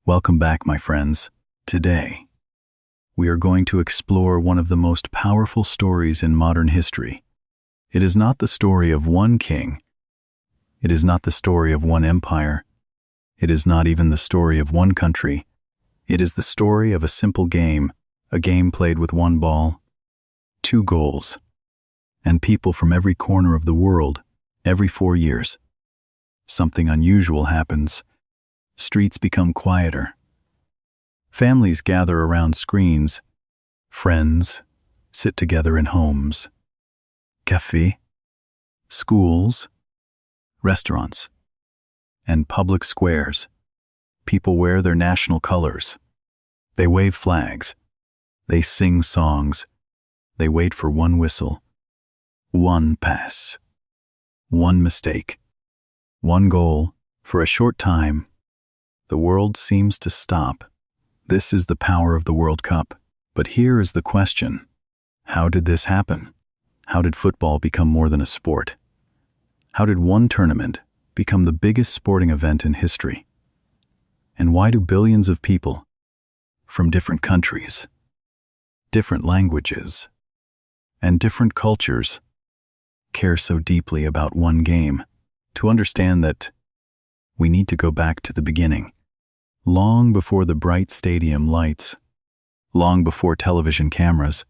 Welcome back, my friends. Today, we are going to explore one of the most powerful stories in modern history. It is not the story of one king. It is not the story of one empire. It is not even the story of one country. It is the story of a simple game, a game played with one ball, two goals, and people from every corner of the world, every 4 years. Something unusual happens. Streets become quieter. Families gather around screens. Friends sit together in homes. Café, schools, restaurants, and public squares. People wear their national colors. They wave flags. They sing songs. They wait for one whistle, one pass, one mistake, one goal. For a short time, the world seems to stop. This is the power of the World Cup. But here is the question. How did this happen? How did football become more than a sport? How did one tournament become the biggest sporting event in history? And why do billions of people from different countries, different languages, and different cultures care so deeply about one game? To understand that, we need to go back to the beginning. Long before the bright stadium lights, long before television cameras,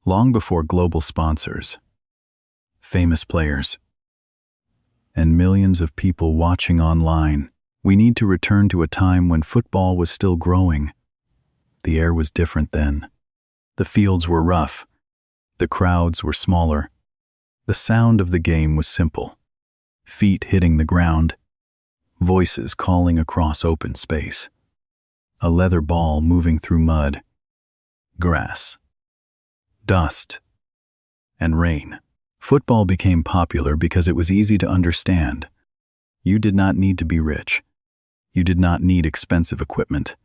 long before global sponsors, famous players, and millions of people watching online, we need to return to a time when football was still growing. The air was different then. The fields were rough. The crowds were smaller. The sound of the game was simple. Feet hitting the ground, voices calling across open space. A leather ball moving through mud, grass, dust, and rain. Football became popular because it was easy to understand. You did not need to be rich. You did not need expensive equipment.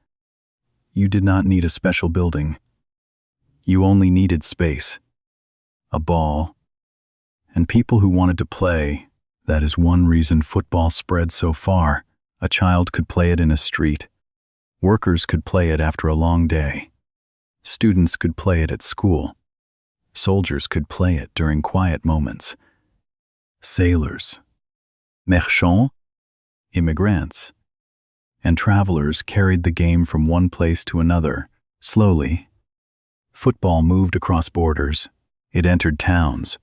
You did not need a special building. You only needed space, a ball, and people who wanted to play. That is one reason football spread so far. A child could play it in a street. Workers could play it after a long day. Students could play it at school. Soldiers could play it during quiet moments. Sailors, marchands, immigrants, and travelers carried the game from one place to another. Slowly, football moved across borders. It entered towns,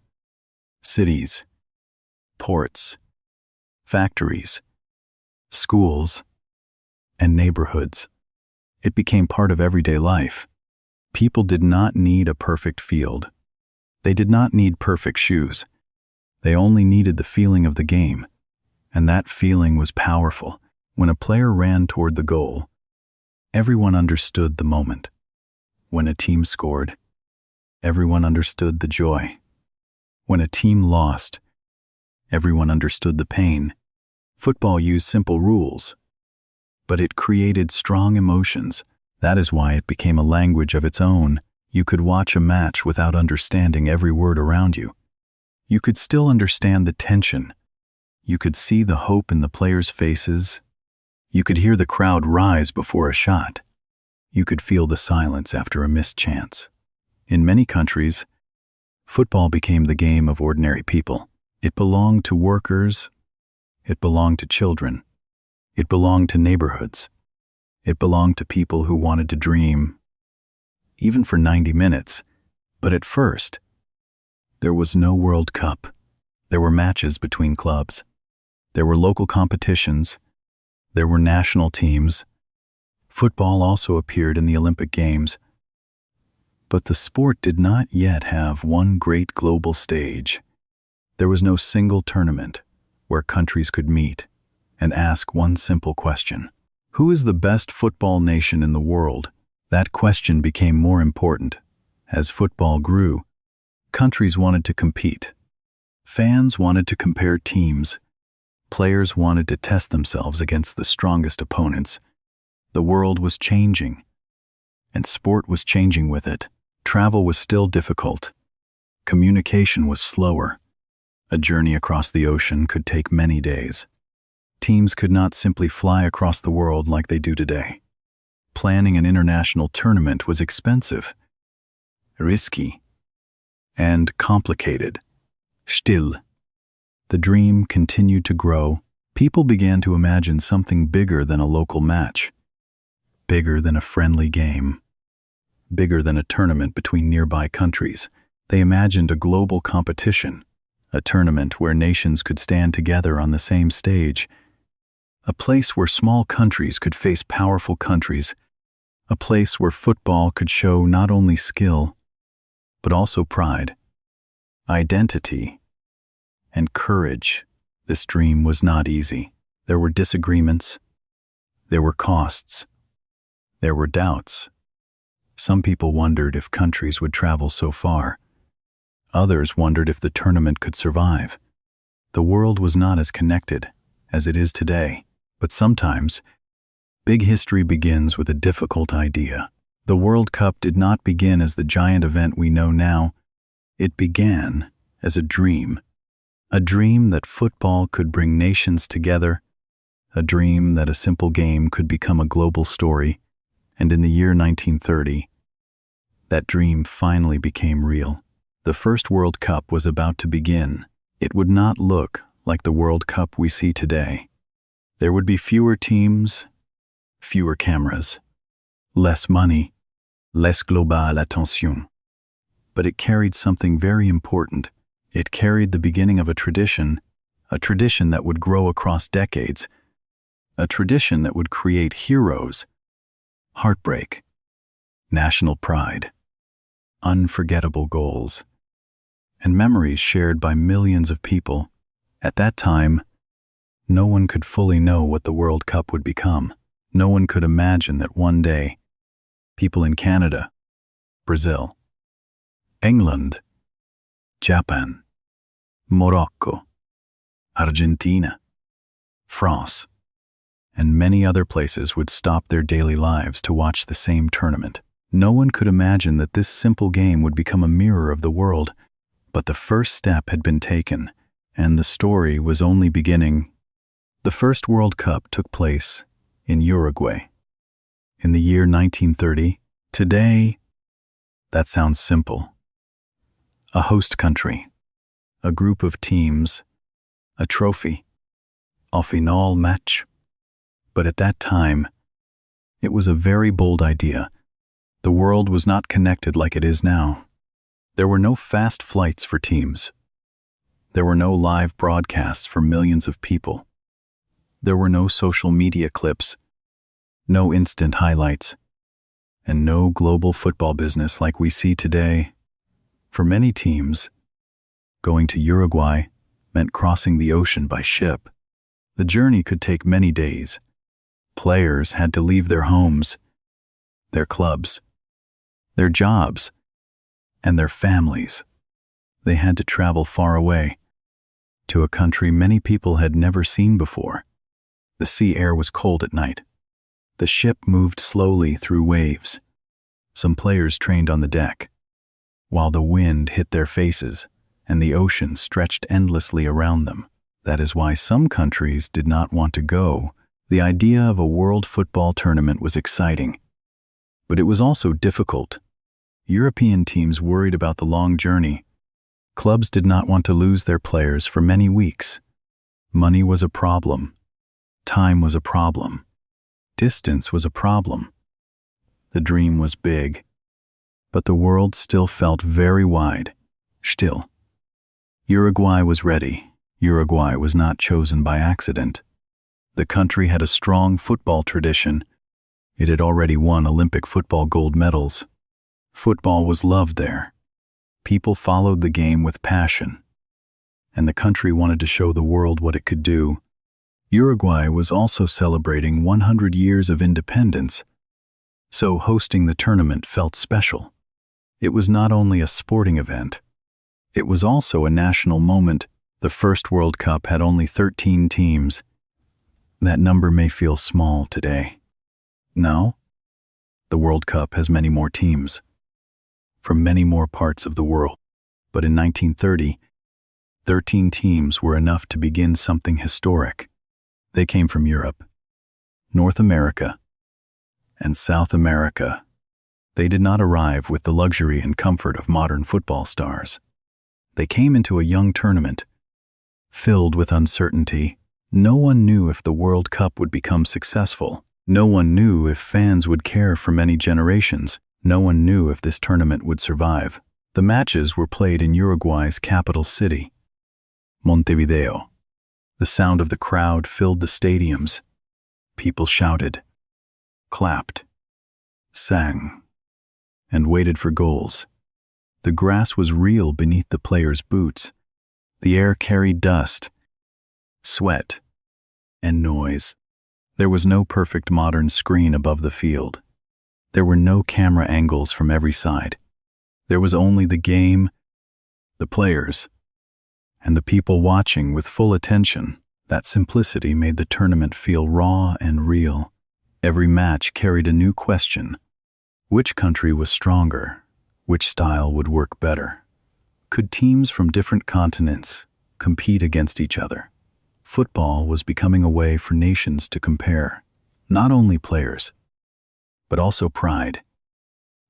cities, ports, factories, schools, and neighborhoods. It became part of everyday life. People did not need a perfect field. They did not need perfect shoes. They only needed the feeling of the game, and that feeling was powerful. When a player ran toward the goal, everyone understood the moment. When a team scored, everyone understood the joy. When a team lost, everyone understood the pain. Football used simple rules, but it created strong emotions. That is why it became a language of its own. You could watch a match without understanding every word around you. You could still understand the tension. You could see the hope in the players' faces. You could hear the crowd rise before a shot. You could feel the silence after a missed chance. In many countries, football became the game of ordinary people. It belonged to workers. It belonged to children. It belonged to neighborhoods. It belonged to people who wanted to dream, even for 90 minutes. But at first, there was no World Cup. There were matches between clubs. There were local competitions. There were national teams. Football also appeared in the Olympic Games. But the sport did not yet have one great global stage. There was no single tournament where countries could meet and ask one simple question. Who is the best football nation in the world? That question became more important. As football grew, countries wanted to compete. Fans wanted to compare teams. Players wanted to test themselves against the strongest opponents. The world was changing, and sport was changing with it. Travel was still difficult. Communication was slower. A journey across the ocean could take many days. Teams could not simply fly across the world like they do today. Planning an international tournament was expensive, risky, and complicated. Still, the dream continued to grow. People began to imagine something bigger than a local match, bigger than a friendly game, bigger than a tournament between nearby countries. They imagined a global competition, a tournament where nations could stand together on the same stage, a place where small countries could face powerful countries, a place where football could show not only skill, but also pride, identity, and courage. This dream was not easy. There were disagreements, there were costs, there were doubts. Some people wondered if countries would travel so far. Others wondered if the tournament could survive. The world was not as connected as it is today, but sometimes big history begins with a difficult idea. The World Cup did not begin as the giant event we know now. It began as a dream that football could bring nations together, a dream that a simple game could become a global story, and in the year 1930, that dream finally became real. The first World Cup was about to begin. It would not look like the World Cup we see today. There would be fewer teams, fewer cameras, less money, less global attention. But it carried something very important. It carried the beginning of a tradition that would grow across decades, a tradition that would create heroes, heartbreak, national pride, unforgettable goals, and memories shared by millions of people. At that time, no one could fully know what the World Cup would become. No one could imagine that one day, people in Canada, Brazil, England, Japan, Morocco, Argentina, France, and many other places would stop their daily lives to watch the same tournament. No one could imagine that this simple game would become a mirror of the world. But the first step had been taken, and the story was only beginning. The first World Cup took place in Uruguay in the year 1930. Today, that sounds simple. A host country, a group of teams, a trophy, a final match. But at that time, it was a very bold idea. The world was not connected like it is now. There were no fast flights for teams. There were no live broadcasts for millions of people. There were no social media clips, no instant highlights, and no global football business like we see today. For many teams, going to Uruguay meant crossing the ocean by ship. The journey could take many days. Players had to leave their homes, their clubs, their jobs, and their families. They had to travel far away, to a country many people had never seen before. The sea air was cold at night. The ship moved slowly through waves. Some players trained on the deck, while the wind hit their faces and the ocean stretched endlessly around them. That is why some countries did not want to go. The idea of a world football tournament was exciting, but it was also difficult. European teams worried about the long journey. Clubs did not want to lose their players for many weeks. Money was a problem. Time was a problem. Distance was a problem. The dream was big, but the world still felt very wide. Still, Uruguay was ready. Uruguay was not chosen by accident. The country had a strong football tradition. It had already won Olympic football gold medals. Football was loved there. People followed the game with passion, and the country wanted to show the world what it could do. Uruguay was also celebrating 100 years of independence, so hosting the tournament felt special. It was not only a sporting event, it was also a national moment. The first World Cup had only 13 teams. That number may feel small today. Now, the World Cup has many more teams, from many more parts of the world. But in 1930, 13 teams were enough to begin something historic. They came from Europe, North America, and South America. They did not arrive with the luxury and comfort of modern football stars. They came into a young tournament, filled with uncertainty. No one knew if the World Cup would become successful. No one knew if fans would care for many generations. No one knew if this tournament would survive. The matches were played in Uruguay's capital city, Montevideo. The sound of the crowd filled the stadiums. People shouted, clapped, sang, and waited for goals. The grass was real beneath the players' boots. The air carried dust, sweat, and noise. There was no perfect modern screen above the field. There were no camera angles from every side. There was only the game, the players, and the people watching with full attention. That simplicity made the tournament feel raw and real. Every match carried a new question. Which country was stronger? Which style would work better? Could teams from different continents compete against each other? Football was becoming a way for nations to compare, not only players, but also pride,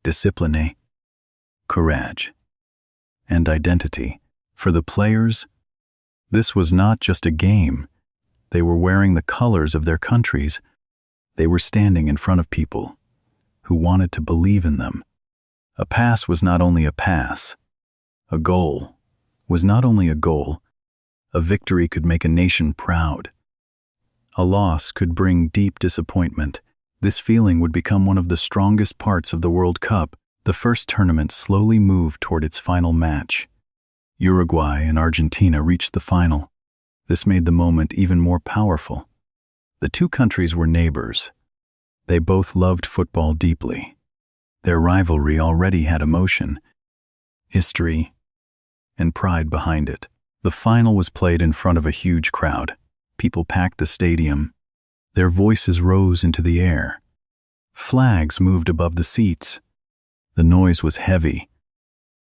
discipline, courage, and identity. For the players, this was not just a game. They were wearing the colors of their countries. They were standing in front of people who wanted to believe in them. A pass was not only a pass. A goal was not only a goal. A victory could make a nation proud. A loss could bring deep disappointment. This feeling would become one of the strongest parts of the World Cup. The first tournament slowly moved toward its final match. Uruguay and Argentina reached the final. This made the moment even more powerful. The two countries were neighbors. They both loved football deeply. Their rivalry already had emotion, history, and pride behind it. The final was played in front of a huge crowd. People packed the stadium. Their voices rose into the air. Flags moved above the seats. The noise was heavy,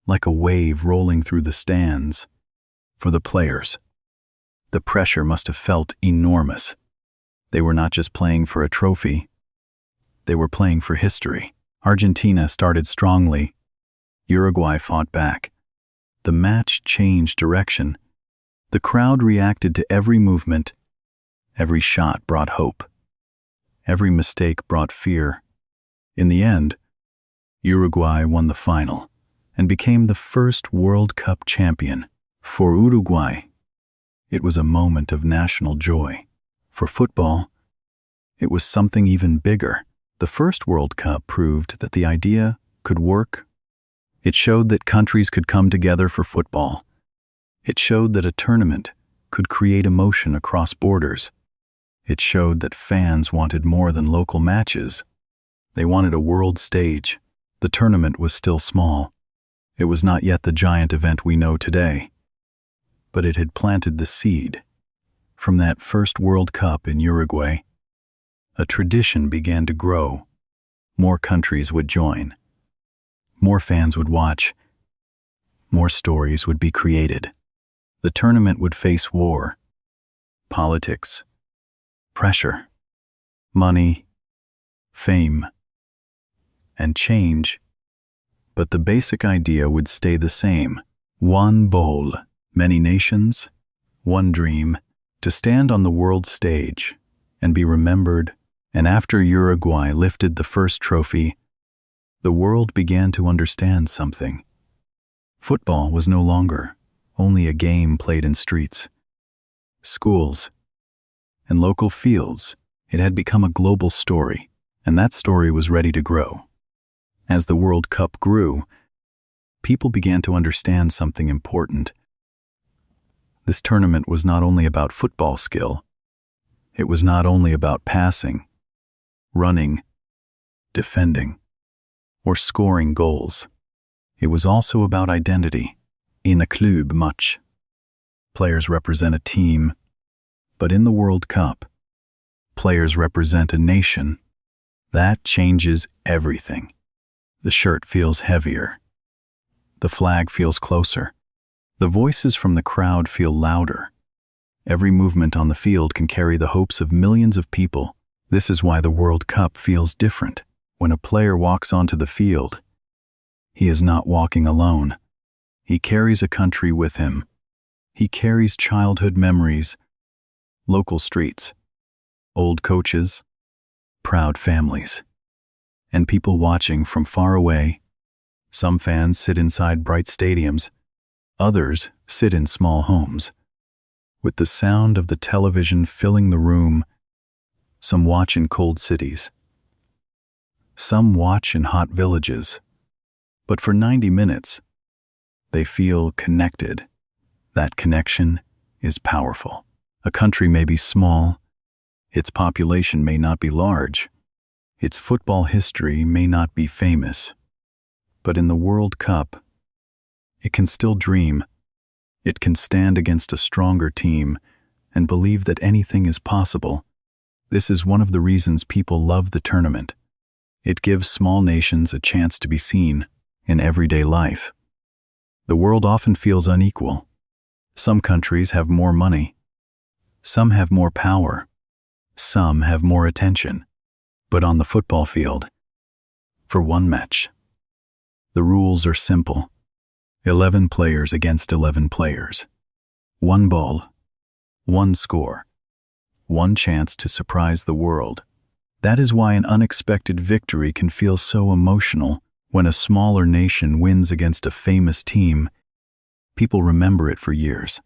like a wave rolling through the stands. For the players, the pressure must have felt enormous. They were not just playing for a trophy. They were playing for history. Argentina started strongly. Uruguay fought back. The match changed direction. The crowd reacted to every movement. Every shot brought hope. Every mistake brought fear. In the end, Uruguay won the final and became the first World Cup champion. For Uruguay, it was a moment of national joy. For football, it was something even bigger. The first World Cup proved that the idea could work. It showed that countries could come together for football. It showed that a tournament could create emotion across borders. It showed that fans wanted more than local matches. They wanted a world stage. The tournament was still small. It was not yet the giant event we know today. But it had planted the seed. From that first World Cup in Uruguay, a tradition began to grow. More countries would join. More fans would watch. More stories would be created. The tournament would face war, politics, pressure, money, fame, and change. But the basic idea would stay the same. One bowl, many nations, one dream, to stand on the world stage and be remembered. And after Uruguay lifted the first trophy, the world began to understand something. Football was no longer only a game played in streets, schools, and local fields. It had become a global story, and that story was ready to grow. As the World Cup grew, people began to understand something important. This tournament was not only about football skill. It was not only about passing, running, defending, or scoring goals. It was also about identity. In a club match, players represent a team, but in the World Cup, players represent a nation. That changes everything. The shirt feels heavier. The flag feels closer. The voices from the crowd feel louder. Every movement on the field can carry the hopes of millions of people. This is why the World Cup feels different. When a player walks onto the field, he is not walking alone. He carries a country with him. He carries childhood memories, local streets, old coaches, proud families, and people watching from far away. Some fans sit inside bright stadiums. Others sit in small homes, with the sound of the television filling the room. Some watch in cold cities. Some watch in hot villages. But for 90 minutes, they feel connected. That connection is powerful. A country may be small, its population may not be large, its football history may not be famous, but in the World Cup, it can still dream. It can stand against a stronger team and believe that anything is possible. This is one of the reasons people love the tournament. It gives small nations a chance to be seen in everyday life. The world often feels unequal. Some countries have more money. Some have more power. Some have more attention. But on the football field, for one match, the rules are simple. 11 players against 11 players. One ball, one score, one chance to surprise the world. That is why an unexpected victory can feel so emotional. When a smaller nation wins against a famous team, people remember it for years.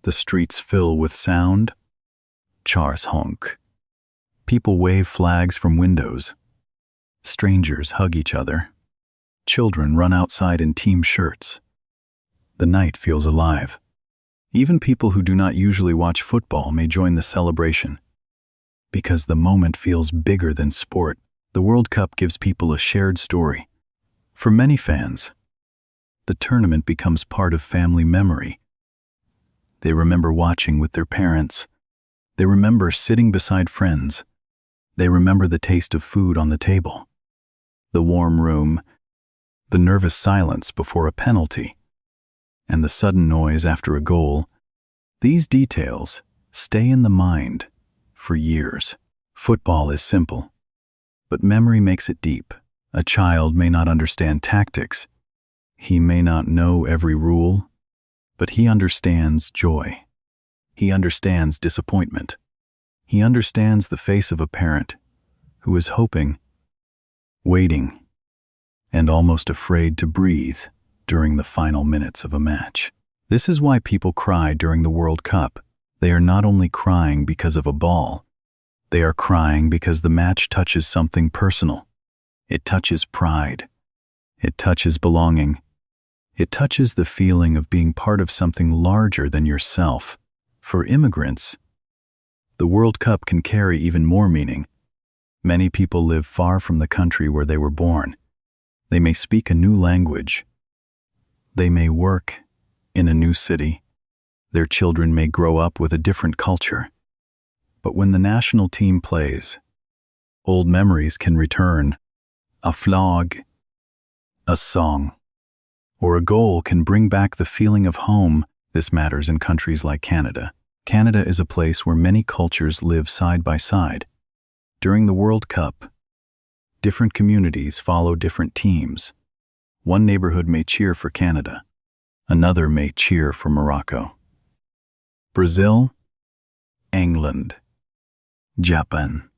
The streets fill with sound. Chars honk. People wave flags from windows. Strangers hug each other. Children run outside in team shirts. The night feels alive. Even people who do not usually watch football may join the celebration. Because the moment feels bigger than sport, the World Cup gives people a shared story. For many fans, the tournament becomes part of family memory. They remember watching with their parents. They remember sitting beside friends. They remember the taste of food on the table, the warm room, the nervous silence before a penalty, and the sudden noise after a goal. These details stay in the mind for years. Football is simple, but memory makes it deep. A child may not understand tactics. He may not know every rule, but he understands joy. He understands disappointment. He understands the face of a parent who is hoping, waiting, and almost afraid to breathe during the final minutes of a match. This is why people cry during the World Cup. They are not only crying because of a ball. They are crying because the match touches something personal. It touches pride. It touches belonging. It touches the feeling of being part of something larger than yourself. For immigrants, the World Cup can carry even more meaning. Many people live far from the country where they were born. They may speak a new language. They may work in a new city. Their children may grow up with a different culture. But when the national team plays, old memories can return. A flag, a song, or a goal can bring back the feeling of home. This matters in countries like Canada. Canada is a place where many cultures live side by side. During the World Cup, different communities follow different teams. One neighborhood may cheer for Canada. Another may cheer for Morocco. Brazil, England, Japan,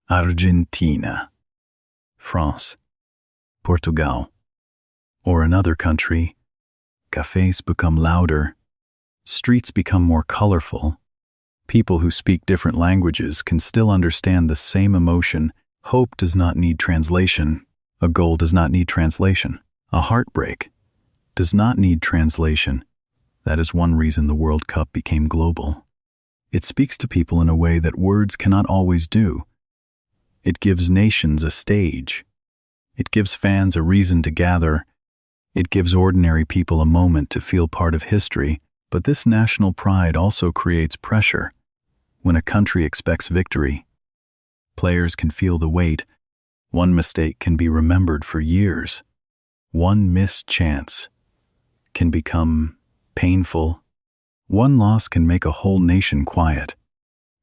Argentina, France, Portugal, or another country. Cafes become louder. Streets become more colorful. People who speak different languages can still understand the same emotion. Hope does not need translation. A goal does not need translation. A heartbreak does not need translation. That is one reason the World Cup became global. It speaks to people in a way that words cannot always do. It gives nations a stage. It gives fans a reason to gather. It gives ordinary people a moment to feel part of history. But this national pride also creates pressure. When a country expects victory, players can feel the weight. One mistake can be remembered for years. One missed chance can become painful. One loss can make a whole nation quiet.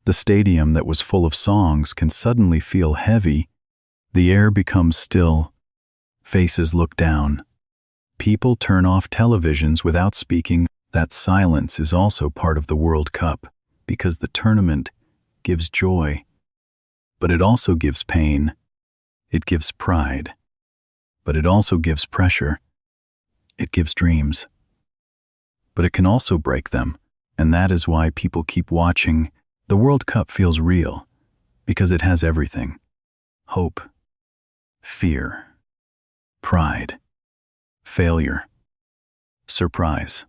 The stadium that was full of songs can suddenly feel heavy. The air becomes still, faces look down. People turn off televisions without speaking. That silence is also part of the World Cup, because the tournament gives joy, but it also gives pain. It gives pride, but it also gives pressure. It gives dreams, but it can also break them, and that is why people keep watching. The World Cup feels real, because it has everything: hope, fear, pride, failure, surprise,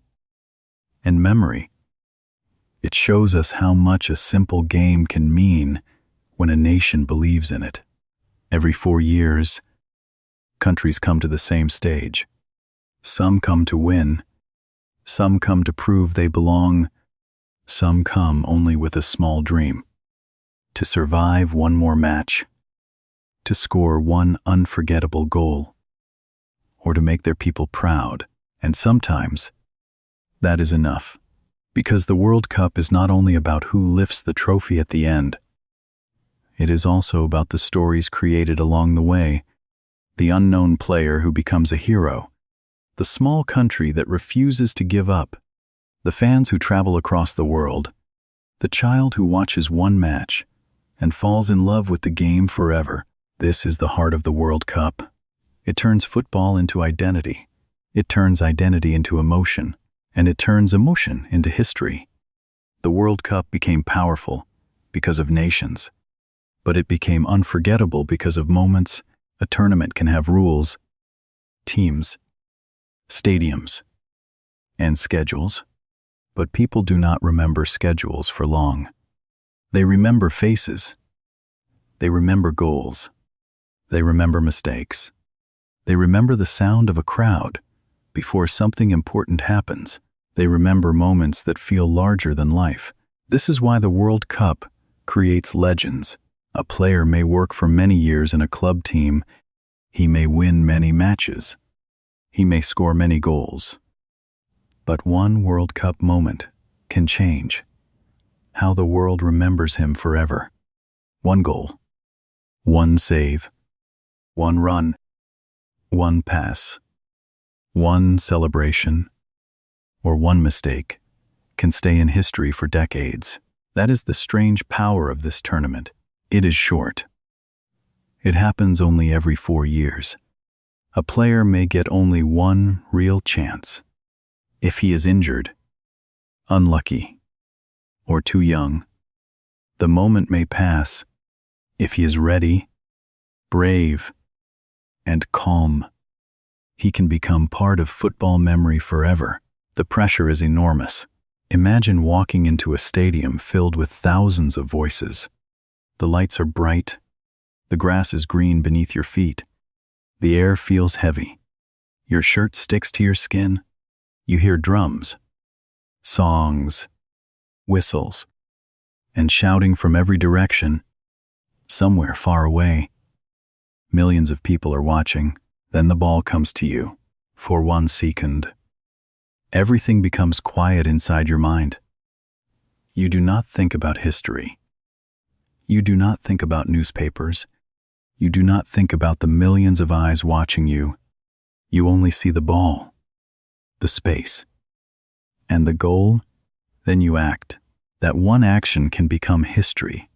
and memory. It shows us how much a simple game can mean when a nation believes in it. Every 4 years, countries come to the same stage. Some come to win. Some come to prove they belong. Some come only with a small dream: to survive one more match, to score one unforgettable goal, or to make their people proud. And sometimes that is enough, because the World Cup is not only about who lifts the trophy at the end. It is also about the stories created along the way, the unknown player who becomes a hero, the small country that refuses to give up, the fans who travel across the world, the child who watches one match and falls in love with the game forever. This is the heart of the World Cup. It turns football into identity. It turns identity into emotion, and it turns emotion into history. The World Cup became powerful because of nations, but it became unforgettable because of moments. A tournament can have rules, teams, stadiums, and schedules, but people do not remember schedules for long. They remember faces. They remember goals. They remember mistakes. They remember the sound of a crowd before something important happens. They remember moments that feel larger than life. This is why the World Cup creates legends. A player may work for many years in a club team. He may win many matches. He may score many goals. But one World Cup moment can change how the world remembers him forever. One goal, one save, one run, one pass, one celebration, or one mistake can stay in history for decades. That is the strange power of this tournament. It is short. It happens only every 4 years. A player may get only one real chance. If he is injured, unlucky, or too young, the moment may pass. If he is ready, brave, and calm, he can become part of football memory forever. The pressure is enormous. Imagine walking into a stadium filled with thousands of voices. The lights are bright. The grass is green beneath your feet. The air feels heavy. Your shirt sticks to your skin. You hear drums, songs, whistles, and shouting from every direction. Somewhere far away, millions of people are watching. Then the ball comes to you. For 1 second, everything becomes quiet inside your mind. You do not think about history. You do not think about newspapers. You do not think about the millions of eyes watching you. You only see the ball, the space, and the goal. Then you act. That one action can become history.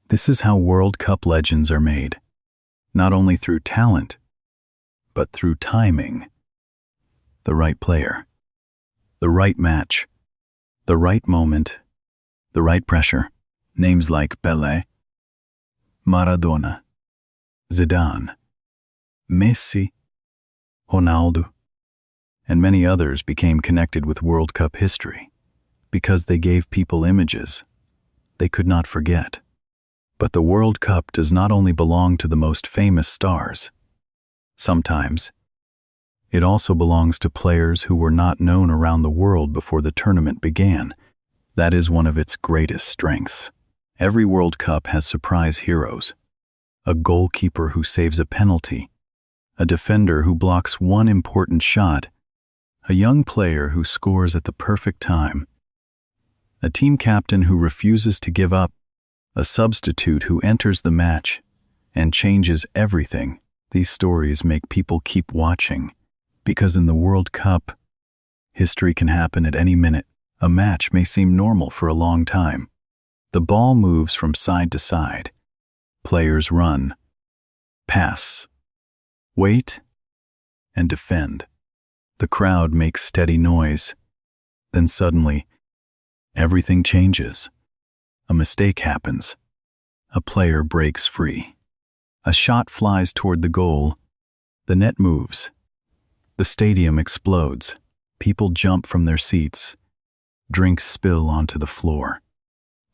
This is how World Cup legends are made, not only through talent, but through timing. The right player, the right match, the right moment, the right pressure. Names like Pelé, Maradona, Zidane, Messi, Ronaldo, and many others became connected with World Cup history because they gave people images they could not forget. But the World Cup does not only belong to the most famous stars. Sometimes, it also belongs to players who were not known around the world before the tournament began. That is one of its greatest strengths. Every World Cup has surprise heroes: a goalkeeper who saves a penalty, a defender who blocks one important shot, a young player who scores at the perfect time, a team captain who refuses to give up, a substitute who enters the match and changes everything. These stories make people keep watching, because in the World Cup, history can happen at any minute. A match may seem normal for a long time. The ball moves from side to side. Players run, pass, wait, and defend. The crowd makes steady noise. Then suddenly, everything changes. A mistake happens. A player breaks free. A shot flies toward the goal. The net moves. The stadium explodes. People jump from their seats. Drinks spill onto the floor.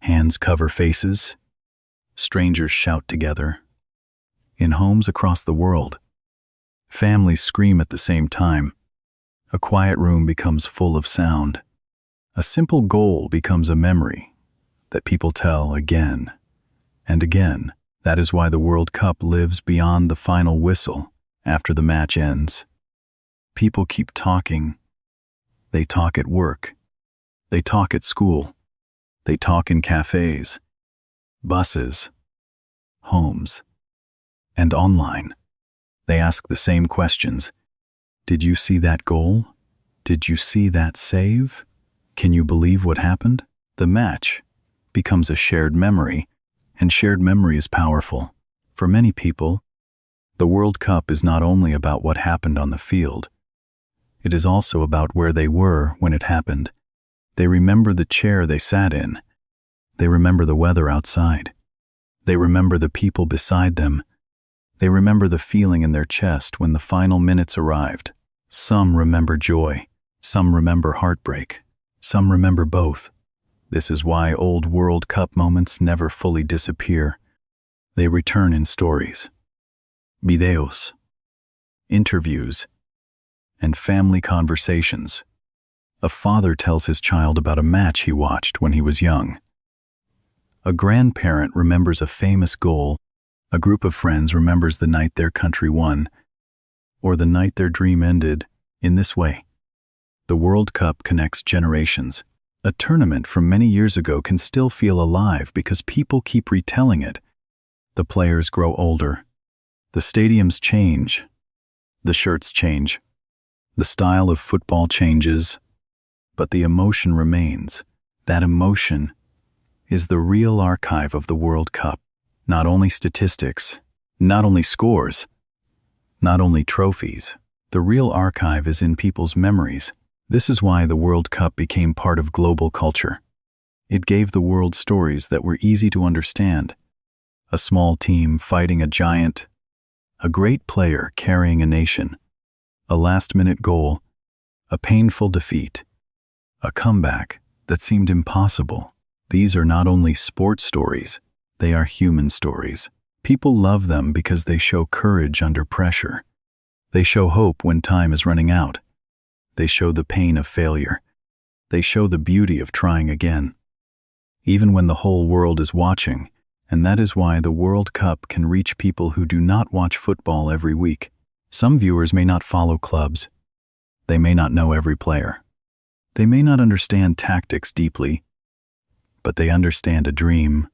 Hands cover faces. Strangers shout together. In homes across the world, families scream at the same time. A quiet room becomes full of sound. A simple goal becomes a memory that people tell again and again. That is why the World Cup lives beyond the final whistle. After the match ends, people keep talking. They talk at work. They talk at school. They talk in cafes, buses, homes, and online. They ask the same questions. Did you see that goal? Did you see that save? Can you believe what happened? The match becomes a shared memory, and shared memory is powerful. For many people, the World Cup is not only about what happened on the field, it is also about where they were when it happened. They remember the chair they sat in. They remember the weather outside. They remember the people beside them. They remember the feeling in their chest when the final minutes arrived. Some remember joy. Some remember heartbreak. Some remember both. This is why old World Cup moments never fully disappear. They return in stories, videos, interviews, and family conversations. A father tells his child about a match he watched when he was young. A grandparent remembers a famous goal. A group of friends remembers the night their country won, or the night their dream ended. In this way, the World Cup connects generations. A tournament from many years ago can still feel alive because people keep retelling it. The players grow older. The stadiums change. The shirts change. The style of football changes. But the emotion remains. That emotion is the real archive of the World Cup. Not only statistics, not only scores, not only trophies. The real archive is in people's memories. This is why the World Cup became part of global culture. It gave the world stories that were easy to understand. A small team fighting a giant, a great player carrying a nation, a last-minute goal, a painful defeat, a comeback that seemed impossible. These are not only sports stories, they are human stories. People love them because they show courage under pressure. They show hope when time is running out. They show the pain of failure. They show the beauty of trying again, even when the whole world is watching. And that is why the World Cup can reach people who do not watch football every week. Some viewers may not follow clubs. They may not know every player. They may not understand tactics deeply, but they understand a dream.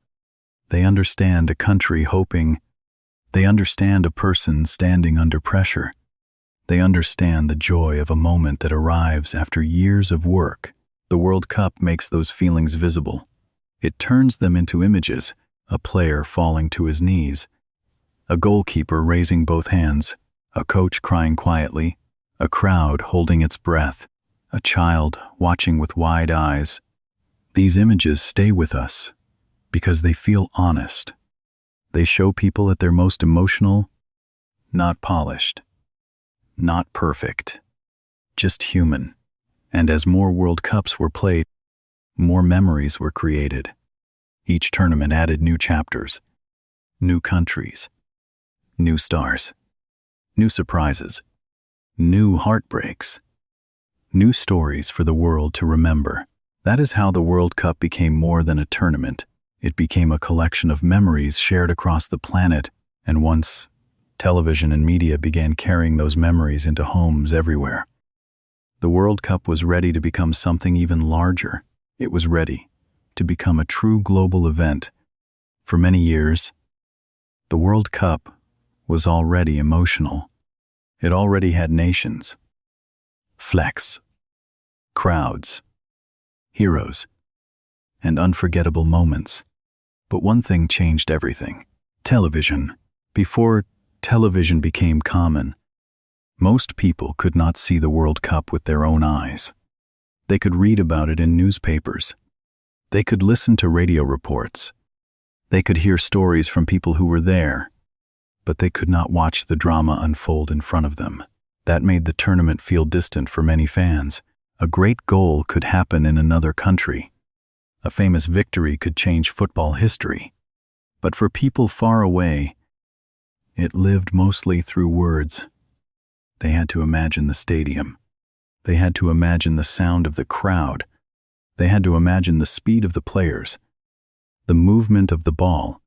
They understand a country hoping. They understand a person standing under pressure. They understand the joy of a moment that arrives after years of work. The World Cup makes those feelings visible. It turns them into images, a player falling to his knees, a goalkeeper raising both hands, a coach crying quietly, a crowd holding its breath, a child watching with wide eyes. These images stay with us because they feel honest. They show people at their most emotional, not polished, not perfect, just human. And as more World Cups were played, more memories were created. Each tournament added new chapters, new countries, new stars, new surprises, new heartbreaks, new stories for the world to remember. That is how the World Cup became more than a tournament. It became a collection of memories shared across the planet, and once television and media began carrying those memories into homes everywhere, the World Cup was ready to become something even larger. It was ready to become a true global event. For many years, The World Cup was already emotional. It already had nations, flags, crowds, heroes, and unforgettable moments. But one thing changed everything: television. Before television became common, most people could not see the World Cup with their own eyes. They could read about it in newspapers. They could listen to radio reports. They could hear stories from people who were there, but they could not watch the drama unfold in front of them. That made the tournament feel distant for many fans. A great goal could happen in another country. A famous victory could change football history. But for people far away, it lived mostly through words. They had to imagine the stadium. They had to imagine the sound of the crowd. They had to imagine the speed of the players, the movement of the ball,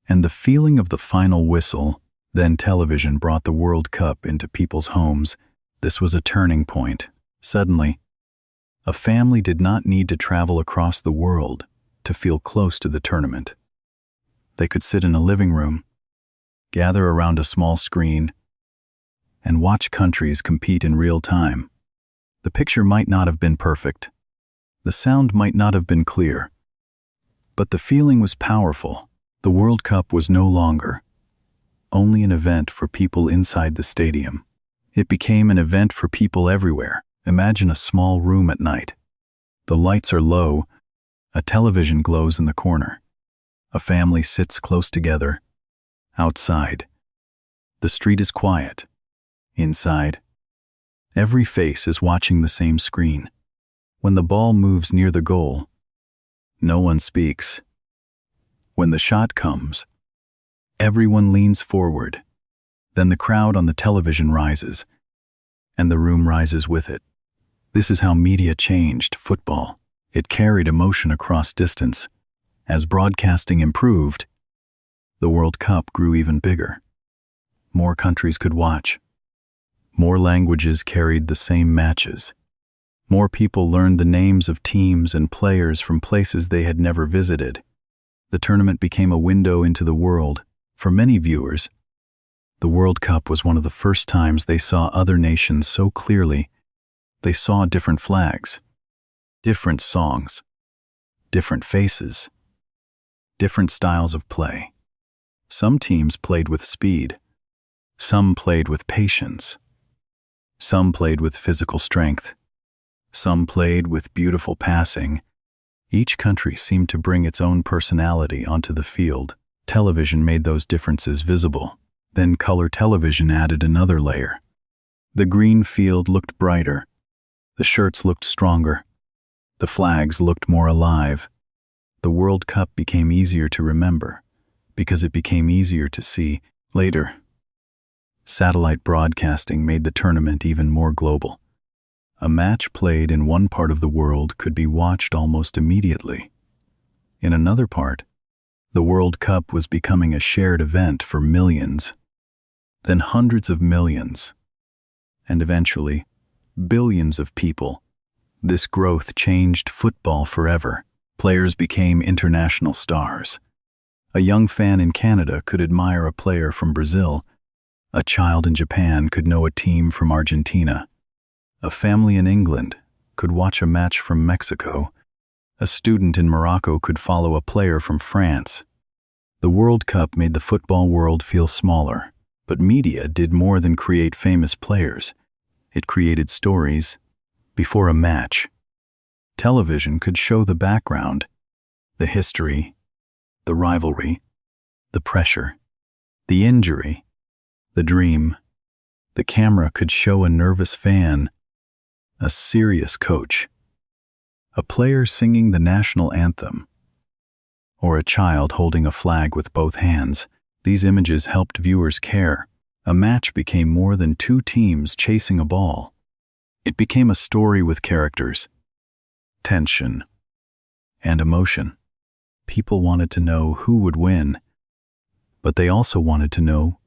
and the feeling of the final whistle. Then television brought the World Cup into people's homes. This was a turning point. Suddenly, a family did not need to travel across the world to feel close to the tournament. They could sit in a living room, gather around a small screen, and watch countries compete in real time. The picture might not have been perfect. The sound might not have been clear. But the feeling was powerful. The World Cup was no longer only an event for people inside the stadium. It became an event for people everywhere. Imagine a small room at night. The lights are low. A television glows in the corner. A family sits close together. Outside, the street is quiet. Inside, every face is watching the same screen. When the ball moves near the goal, no one speaks. When the shot comes, everyone leans forward. Then the crowd on the television rises, and the room rises with it. This is how media changed football. It carried emotion across distance. As broadcasting improved, the World Cup grew even bigger. More countries could watch. More languages carried the same matches. More people learned the names of teams and players from places they had never visited. The tournament became a window into the world. For many viewers, the World Cup was one of the first times they saw other nations so clearly. They saw different flags, different songs, different faces, different styles of play. Some teams played with speed. Some played with patience. Some played with physical strength. Some played with beautiful passing. Each country seemed to bring its own personality onto the field. Television made those differences visible. Then color television added another layer. The green field looked brighter. The shirts looked stronger. The flags looked more alive. The World Cup became easier to remember because it became easier to see. Later, satellite broadcasting made the tournament even more global. A match played in one part of the world could be watched almost immediately. In another part, the World Cup was becoming a shared event for millions, then hundreds of millions, and eventually, billions of people. This growth changed football forever. Players became international stars. A young fan in Canada could admire a player from Brazil. A child in Japan could know a team from Argentina. A family in England could watch a match from Mexico. A student in Morocco could follow a player from France. The World Cup made the football world feel smaller, but media did more than create famous players. It created stories. Before a match, television could show the background, the history, the rivalry, the pressure, the injury, the dream. The camera could show a nervous fan, a serious coach, a player singing the national anthem, or a child holding a flag with both hands. These images helped viewers care. A match became more than two teams chasing a ball. It became a story with characters, tension, and emotion. People wanted to know who would win, but they also wanted to know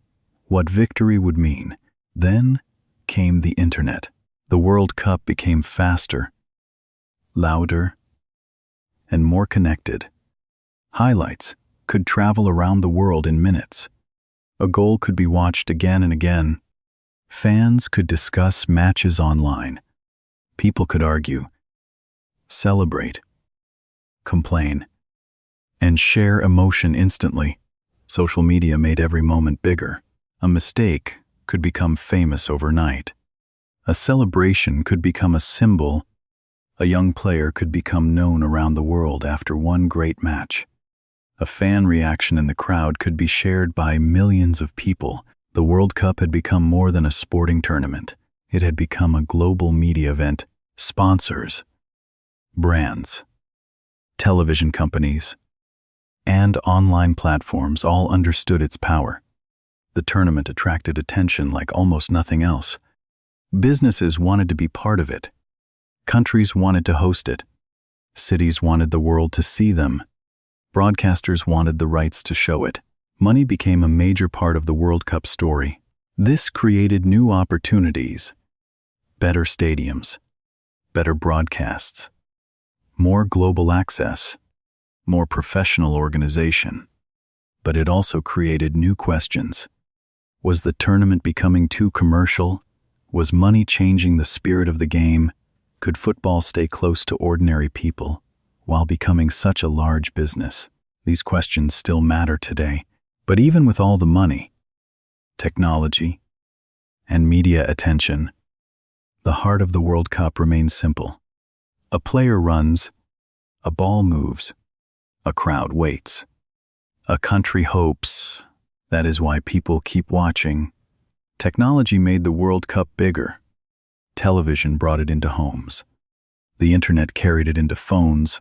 what victory would mean. Then came the internet. The World Cup became faster, louder, and more connected. Highlights could travel around the world in minutes. A goal could be watched again and again. Fans could discuss matches online. People could argue, celebrate, complain, and share emotion instantly. Social media made every moment bigger. A mistake could become famous overnight. A celebration could become a symbol. A young player could become known around the world after one great match. A fan reaction in the crowd could be shared by millions of people. The World Cup had become more than a sporting tournament. It had become a global media event. Sponsors, brands, television companies, and online platforms all understood its power. The tournament attracted attention like almost nothing else. Businesses wanted to be part of it. Countries wanted to host it. Cities wanted the world to see them. Broadcasters wanted the rights to show it. Money became a major part of the World Cup story. This created new opportunities, better stadiums, better broadcasts, more global access, more professional organization. But it also created new questions. Was the tournament becoming too commercial? Was money changing the spirit of the game? Could football stay close to ordinary people while becoming such a large business? These questions still matter today. But even with all the money, technology, and media attention, the heart of the World Cup remains simple. A player runs, a ball moves, a crowd waits, a country hopes. That is why people keep watching. Technology made the World Cup bigger. Television brought it into homes. The internet carried it into phones.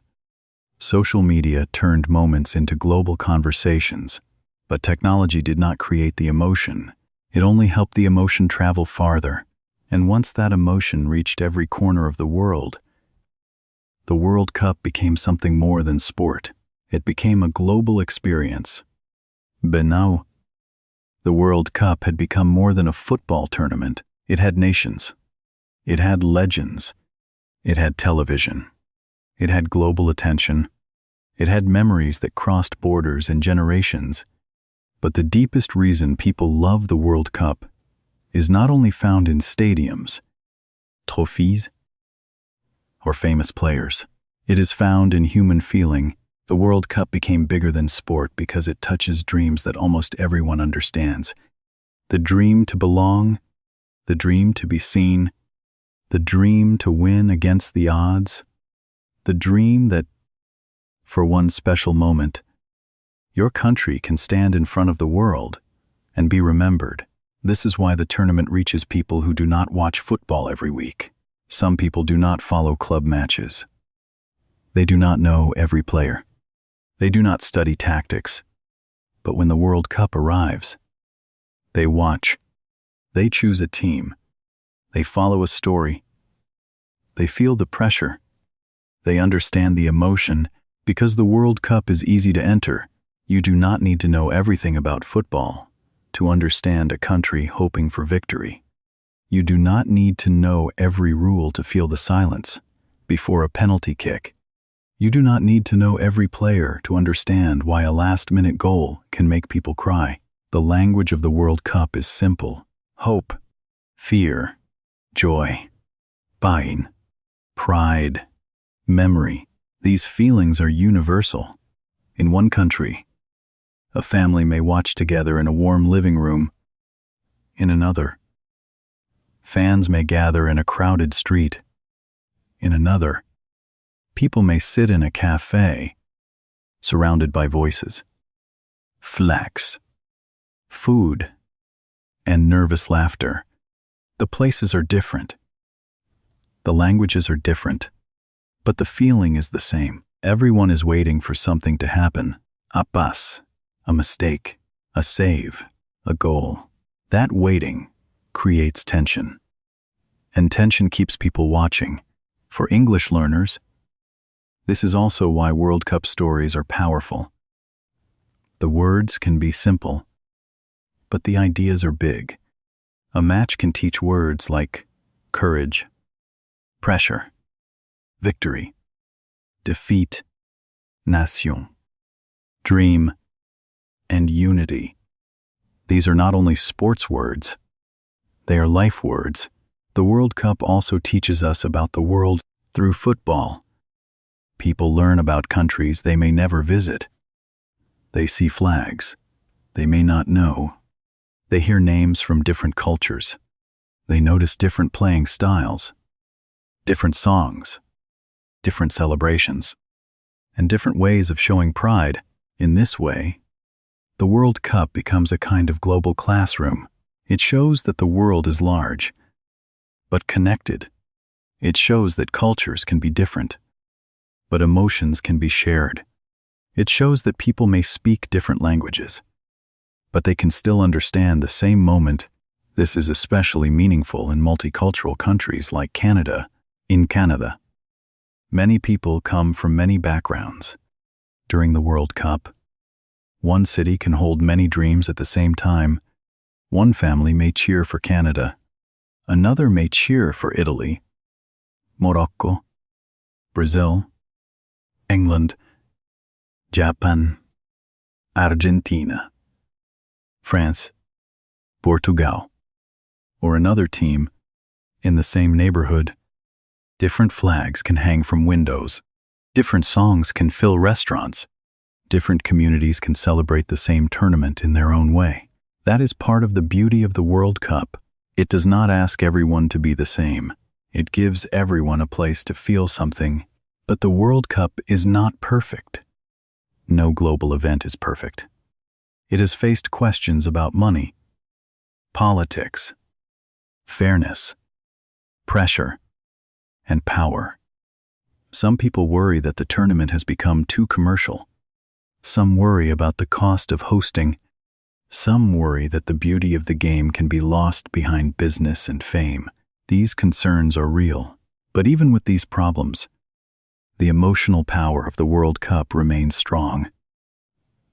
Social media turned moments into global conversations. But technology did not create the emotion. It only helped the emotion travel farther. And once that emotion reached every corner of the World Cup became something more than sport. It became a global experience. But now, the World Cup had become more than a football tournament. It had nations. It had legends. It had television. It had global attention. It had memories that crossed borders and generations. But the deepest reason people love the World Cup is not only found in stadiums, trophies, or famous players. It is found in human feeling. The World Cup became bigger than sport because it touches dreams that almost everyone understands. The dream to belong, the dream to be seen, the dream to win against the odds, the dream that, for one special moment, your country can stand in front of the world and be remembered. This is why the tournament reaches people who do not watch football every week. Some people do not follow club matches. They do not know every player. They do not study tactics. But when the World Cup arrives, they watch. They choose a team. They follow a story. They feel the pressure. They understand the emotion. Because the World Cup is easy to enter, you do not need to know everything about football to understand a country hoping for victory. You do not need to know every rule to feel the silence before a penalty kick. You do not need to know every player to understand why a last-minute goal can make people cry. The language of the World Cup is simple. Hope, fear, joy, pain, pride, memory. These feelings are universal. In one country, a family may watch together in a warm living room. In another, fans may gather in a crowded street. In another, people may sit in a cafe, surrounded by voices, flags, food, and nervous laughter. The places are different. The languages are different. But the feeling is the same. Everyone is waiting for something to happen. A pass, a mistake, a save, a goal. That waiting creates tension. And tension keeps people watching. For English learners, this is also why World Cup stories are powerful. The words can be simple, but the ideas are big. A match can teach words like courage, pressure, victory, defeat, nation, dream, and unity. These are not only sports words, they are life words. The World Cup also teaches us about the world through football. People learn about countries they may never visit. They see flags they may not know. They hear names from different cultures. They notice different playing styles, different songs, different celebrations, and different ways of showing pride. In this way, the World Cup becomes a kind of global classroom. It shows that the world is large, but connected. It shows that cultures can be different, but emotions can be shared. It shows that people may speak different languages, but they can still understand the same moment. This is especially meaningful in multicultural countries like Canada. In Canada, many people come from many backgrounds. During the World Cup, one city can hold many dreams at the same time. One family may cheer for Canada. Another may cheer for Italy, Morocco, Brazil, England, Japan, Argentina, France, Portugal, or another team in the same neighborhood. Different flags can hang from windows. Different songs can fill restaurants. Different communities can celebrate the same tournament in their own way. That is part of the beauty of the World Cup. It does not ask everyone to be the same. It gives everyone a place to feel something. But the World Cup is not perfect. No global event is perfect. It has faced questions about money, politics, fairness, pressure, and power. Some people worry that the tournament has become too commercial. Some worry about the cost of hosting. Some worry that the beauty of the game can be lost behind business and fame. These concerns are real. But even with these problems, the emotional power of the World Cup remains strong.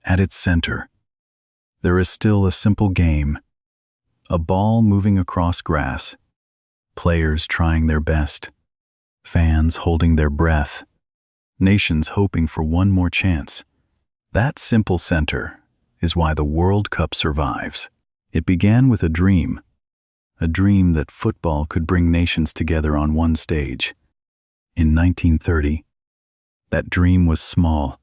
At its center, there is still a simple game, a ball moving across grass, players trying their best, fans holding their breath, nations hoping for one more chance. That simple center is why the World Cup survives. It began with a dream that football could bring nations together on one stage. In 1930, that dream was small.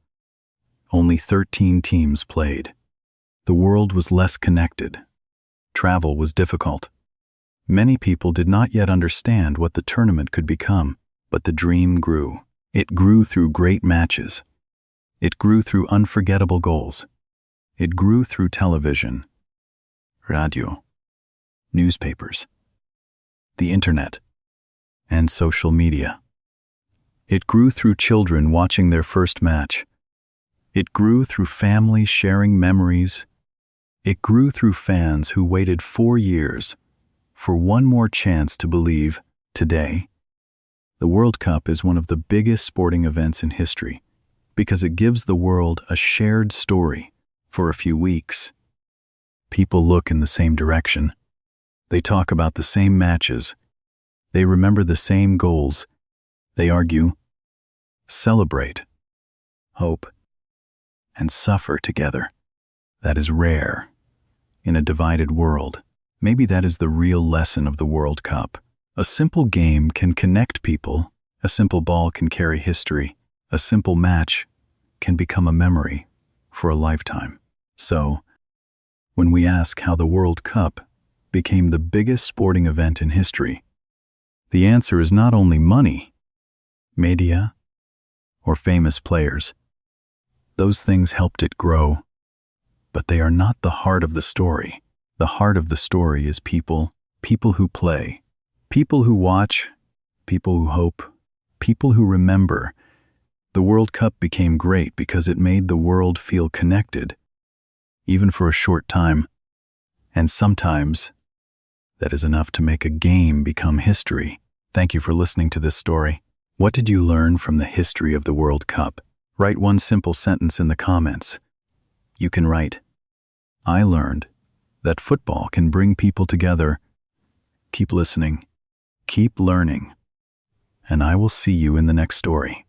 Only 13 teams played. The world was less connected. Travel was difficult. Many people did not yet understand what the tournament could become, but the dream grew. It grew through great matches. It grew through unforgettable goals. It grew through television, radio, newspapers, the internet, and social media. It grew through children watching their first match. It grew through families sharing memories. It grew through fans who waited 4 years for one more chance to believe. Today, the World Cup is one of the biggest sporting events in history because it gives the world a shared story. For a few weeks, people look in the same direction. They talk about the same matches. They remember the same goals. They argue, celebrate, hope, and suffer together. That is rare in a divided world. Maybe that is the real lesson of the World Cup. A simple game can connect people. A simple ball can carry history. A simple match can become a memory for a lifetime. So, when we ask how the World Cup became the biggest sporting event in history, the answer is not only money, media, or famous players. Those things helped it grow, but they are not the heart of the story. The heart of the story is people who play, people who watch, people who hope, people who remember. The World Cup became great because it made the world feel connected, even for a short time. And sometimes, that is enough to make a game become history. Thank you for listening to this story. What did you learn from the history of the World Cup? Write one simple sentence in the comments. You can write, I learned that football can bring people together. Keep listening, keep learning, and I will see you in the next story.